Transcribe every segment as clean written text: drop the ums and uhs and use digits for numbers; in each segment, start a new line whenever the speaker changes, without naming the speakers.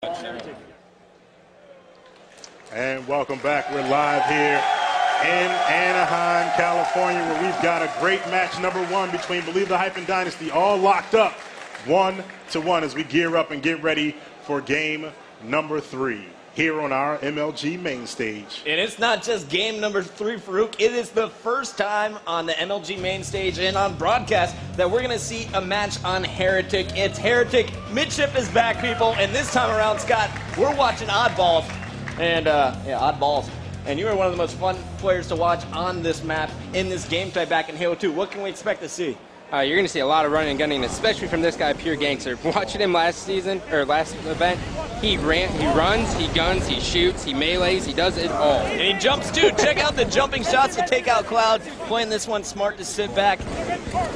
And welcome back. We're live here in Anaheim, California, where we've got a great match number one between Believe the Hype and Dynasty, all locked up 1-1 as we gear up and get ready for game number 3 here on our MLG main stage.
And it's not just game number 3, Farouk. It is the first time on the MLG main stage and on broadcast that we're going to see a match on Heretic. It's Heretic. Midship is back, people. And this time around, Scott, we're watching Oddballs. And, Oddballs. And you are one of the most fun players to watch on this map in this game type back in Halo 2. What can we expect to see?
You're going to see a lot of running and gunning, especially from this guy, Pure Gangster. Watching him last event, he runs, he guns, he shoots, he melees, he does it all.
And he jumps too. Check out the jumping shots to take out Cloud. Playing this one smart to sit back,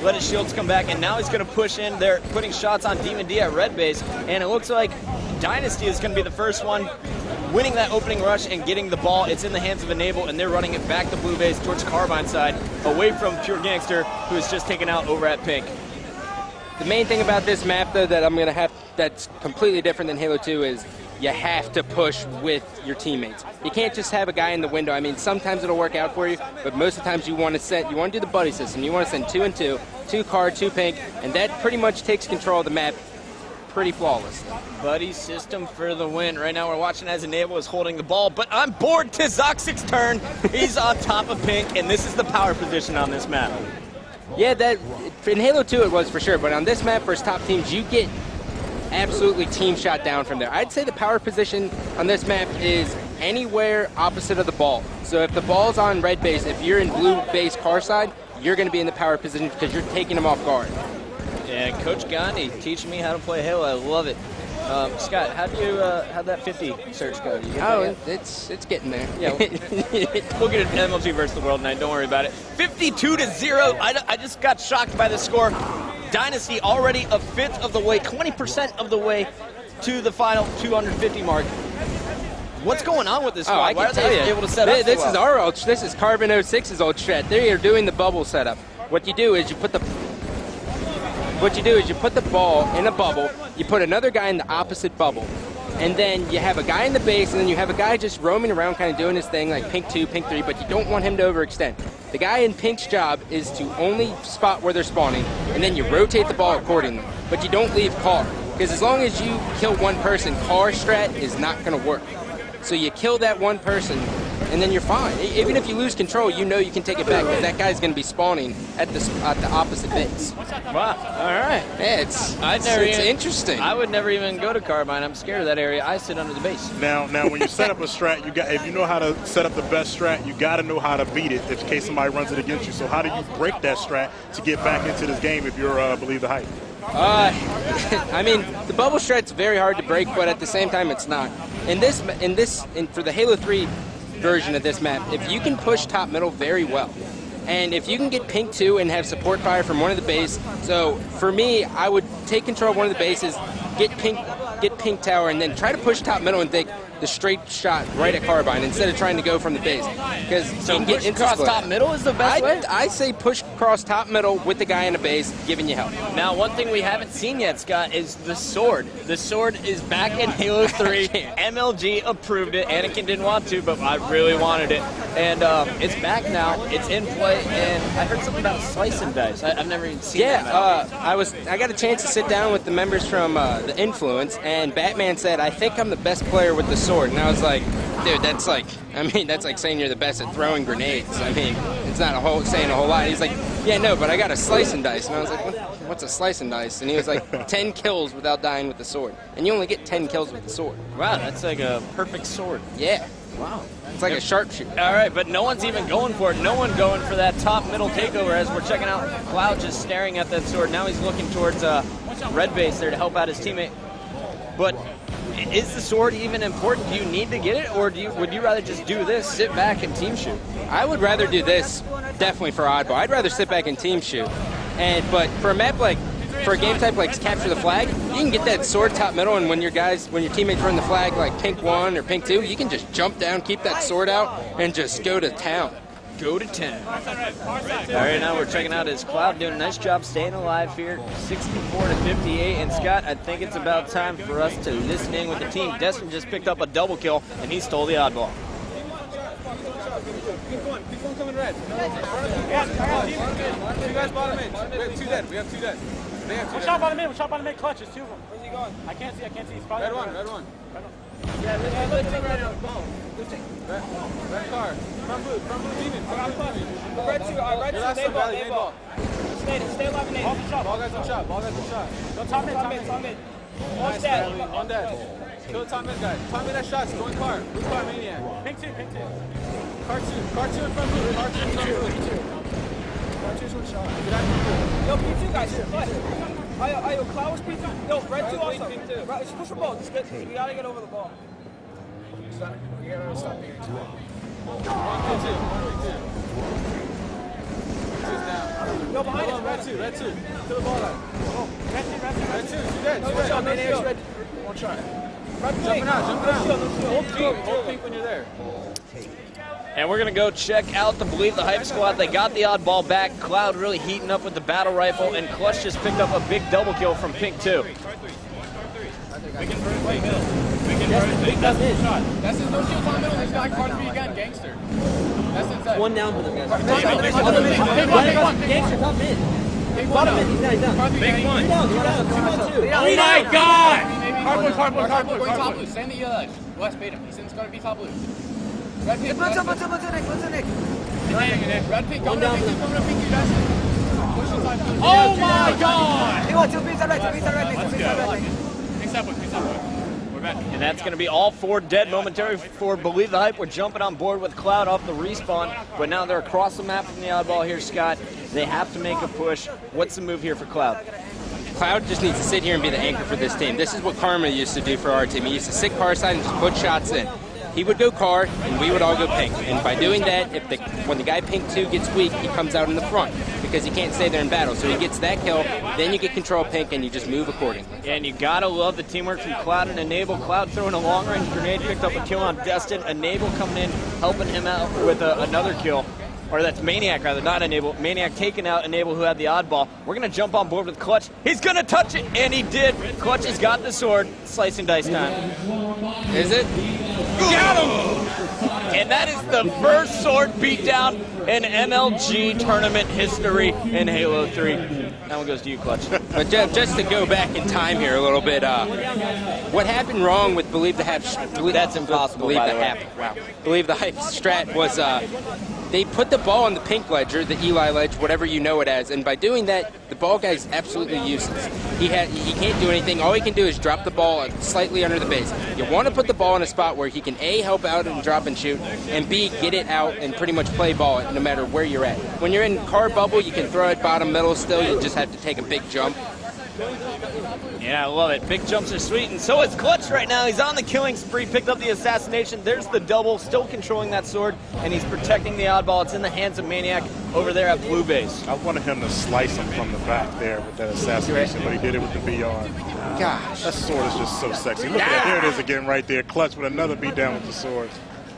let his shields come back, and now he's going to push in there, putting shots on Demon D at red base. And it looks like Dynasty is going to be the first one winning that opening rush and getting the ball. It's in the hands of Enable, and they're running it back to blue base towards Carbine side, away from Pure Gangster, who is just taken out over at pink.
The main thing about this map, though, that I'm going to have that's completely different than Halo 2 is you have to push with your teammates. You can't just have a guy in the window. I mean, sometimes it'll work out for you, but most of the times you want to do the buddy system. You want to send 2 and 2, 2 card, 2 pink, and that pretty much takes control of the map pretty flawless.
Buddy system for the win. Right now we're watching as Enable is holding the ball, but on board to Zoxic's turn. He's on top of pink, and this is the power position on this map.
Yeah, that in Halo 2 it was for sure, but on this map versus top teams, you get absolutely team shot down from there. I'd say the power position on this map is anywhere opposite of the ball. So if the ball's on red base, if you're in blue base car side, you're going to be in the power position because you're taking them off guard.
Yeah, Coach Gandhi teaching me how to play Halo. I love it. Scott, how do you how'd that 50 search go?
It's getting there.
Yeah, we'll get an MLG versus the World Night. Don't worry about it. 52-0. I just got shocked by the score. Dynasty already a fifth of the way, 20% of the way to the final 250 mark. What's going on with this squad? Why are they able to set up
This
so
is our old. This is Carbon 06's old strat. They are doing the bubble setup. What you do is you put the ball in a bubble, you put another guy in the opposite bubble, and then you have a guy in the base, and then you have a guy just roaming around kind of doing his thing, like pink 2, pink 3, but you don't want him to overextend. The guy in pink's job is to only spot where they're spawning, and then you rotate the ball accordingly, but you don't leave car, because as long as you kill one person, car strat is not going to work. So you kill that one person, and then you're fine. Even if you lose control, you know you can take it back because that guy's going to be spawning at the opposite base.
Wow. All right.
Yeah, it's interesting.
I would never even go to Carbine. I'm scared of that area. I sit under the base.
Now when you set up a strat, if you know how to set up the best strat, you got to know how to beat it in case somebody runs it against you. So how do you break that strat to get back into this game if you're Believe the Hype?
I mean, the bubble strat's very hard to break, but at the same time, it's not. For the Halo 3 version of this map, if you can push top middle very well, and if you can get pink 2 and have support fire from one of the base, so for me, I would take control of one of the bases, get pink tower, and then try to push top middle and take the straight shot right at Carbine instead of trying to go from the base. Because
so you can get across top middle is the best way?
I say push across top middle with the guy in the base giving you help.
Now, one thing we haven't seen yet, Scott, is the sword. The sword is back in Halo 3. MLG approved it. Anakin didn't want to, but I really wanted it. And it's back now. It's in play, and I heard something about slice and dice. I've never even seen that.
I got a chance to sit down with the members from the Influence, and Batman said, I think I'm the best player with the sword. And I was like, dude, that's like saying you're the best at throwing grenades. I mean, it's not saying a whole lot. He's like, yeah, no, but I got a slice and dice. And I was like, what's a slice and dice? And he was like, 10 kills without dying with the sword. And you only get 10 kills with the sword.
Wow, that's like a perfect sword.
Yeah.
Wow.
It's like a sharpshooter.
All right, but no one's even going for it. No one going for that top middle takeover as we're checking out Cloud just staring at that sword. Now he's looking towards red base there to help out his teammate. But is the sword even important? Do you need to get it, or would you rather just do this, sit back, and team shoot?
I would rather do this, definitely for Oddball. I'd rather sit back and team shoot. But for a map for a game type like Capture the Flag, you can get that sword top middle, and when your teammates run the flag like pink 1 or pink 2, you can just jump down, keep that sword out, and just go to town.
go to 10. All right, now we're checking out his Cloud doing a nice job staying alive here, 64 to 58. And Scott, I think it's about time for us to listen in with the team. Destin just picked up a double kill, and he stole the oddball.
Keep going coming red. You guys bottom in. We have 2 dead. They have 2 dead.
We're shot bottom in, clutch. There's 2 of them. Where's he going? I can't see. He's probably
red one.
Yeah, let's take right now.
Red car. From blue demon.
Red 2, nade ball. Stay alive and nade.
Ball guys on shot.
Go top mid.
Nice, one dead. Kill the top mid guy. Top mid that shots. Going car. Blue car maniac.
Pink 2.
Car 2 in front blue. Car 2 in front blue. Car 2's one shot. Get out of blue.
Yo, P2 guys, Yo, Cloud was P2. Yo, red 2 also. Let's push the ball. We gotta get over the ball.
You gotta stop being 2. 1, 2. Down.
Yo, behind us.
Red 2. Kill the ball out. Red 2. 2 dead. One shot. Jumping out. Hold pink when you're there.
And we're going to go check out the Believe the Hype squad. They got the oddball back. Cloud really heating up with the battle rifle, and Clutch just picked up a big double kill from Pink 2.
We can burn Pink Hill. That's his no shield on middle. He's got card 3 again, gangster. That's inside.
One down for them guys.
Gangster,
top mid. Bottom mid, he's down.
Big one.
Oh my god!
Card blue. Going top blue. Send the West bait him. He's going to be top blue. Red pink.
Red
pink. Coming up pink. You guys.
Oh my god!
Pink's up. We're back.
And that's going to be all 4 dead momentarily for Believe the Hype. We're jumping on board with Cloud off the respawn, but now they're across the map from the oddball here, Scott. They have to make a push. What's the move here for Cloud?
Cloud just needs to sit here and be the anchor for this team. This is what Karma used to do for our team. He used to sit car side and just put shots in. He would go car, and we would all go pink. And by doing that, when the guy pink 2 gets weak, he comes out in the front because he can't stay there in battle. So he gets that kill, then you get control pink, and you just move accordingly.
And you gotta love the teamwork from Cloud and Enable. Cloud throwing a long-range grenade, picked up a kill on Destin. Enable coming in, helping him out with another kill. Or that's Maniac, rather, not Enable. Maniac taking out Enable, who had the oddball. We're going to jump on board with Clutch. He's going to touch it, and he did. Clutch has got the sword. Slice and dice time.
Is it?
Got him! And that is the first sword beatdown in MLG tournament history in Halo 3. That one goes to you, Clutch.
But just to go back in time here a little bit, what happened wrong with Believe the Hype?
That's impossible,
Believe
by
the
the way.
Hype. Wow. Believe the Hype strat was they put the ball on the pink ledger, the Eli ledge, whatever you know it as, and by doing that, the ball guy's absolutely useless. He can't do anything. All he can do is drop the ball slightly under the base. You want to put the ball in a spot where he can A, help out and drop and shoot, and B, get it out and pretty much play ball no matter where you're at. When you're in car bubble, you can throw it bottom middle still. You just have to take a big jump.
Yeah, I love it. Big jumps are sweet, and so is Clutch right now. He's on the killing spree, picked up the assassination. There's the double, still controlling that sword, and he's protecting the oddball. It's in the hands of Maniac over there at blue base.
I wanted him to slice him from the back there with that assassination, but he did it with the VR.
Gosh.
That sword is just so sexy. Look at that. There it is again right there. Clutch with another beatdown with the sword.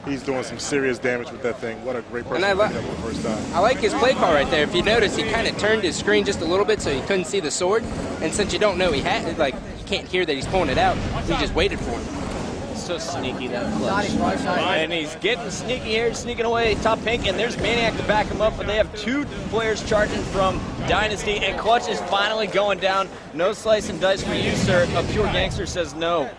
He's doing some serious damage with that thing. What a great person to pick up for the first time.
I like his play call right there. If you notice, he kind of turned his screen just a little bit so he couldn't see the sword. And since you don't know he had it, like, you can't hear that he's pulling it out, he just waited for him.
So sneaky, that Clutch. And he's getting sneaky here, sneaking away top pink, and there's Maniac to back him up, but they have 2 players charging from Dynasty, and Clutch is finally going down. No slice and dice for you, sir. A pure gangster says no.